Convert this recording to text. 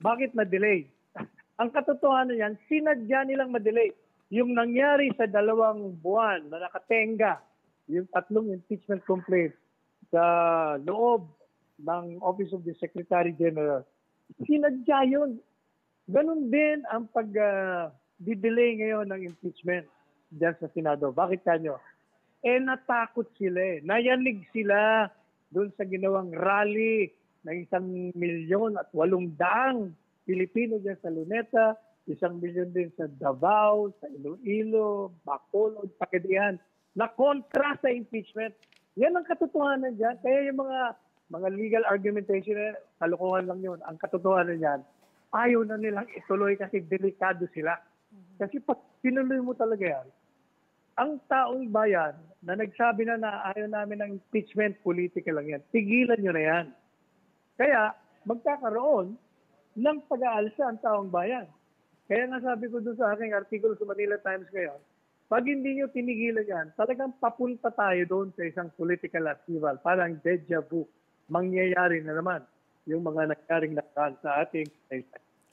Bakit na-delay? Ang katotohanan yan, sinadya nilang ma-delay. Yung nangyari sa 2 buwan na nakatenga, yung 3 impeachment complaints sa loob ng Office of the Secretary General, sinadya yun. Ganon din ang pag-delay ngayon ng impeachment dyan sa Senado. Bakit kanyo? Natakot sila eh. Nayanig sila doon sa ginawang rally ng 1,800,000 Pilipino dyan sa Luneta, 1,000,000 din sa Davao, sa Iloilo, Bacolod, Pagadian, na kontra sa impeachment. Yan ang katotohanan dyan. Kaya yung mga legal argumentation, kalokohan lang yun. Ang katotohanan dyan, ayaw na nilang ituloy kasi delikado sila. Kasi pag pinuloy mo talaga yan, ang taong bayan na nagsabi na ayaw namin ng impeachment, political lang yan. Tigilan nyo na yan. Kaya magkakaroon ng pag-aalsa ang taong bayan. Kaya nga sabi ko doon sa aking artikulo sa Manila Times ngayon, pag hindi nyo tinigilan yan, talagang papunta tayo doon sa isang political upheaval. Parang deja vu. Mangyayari na naman yung mga nangyaring nakaraan sa ating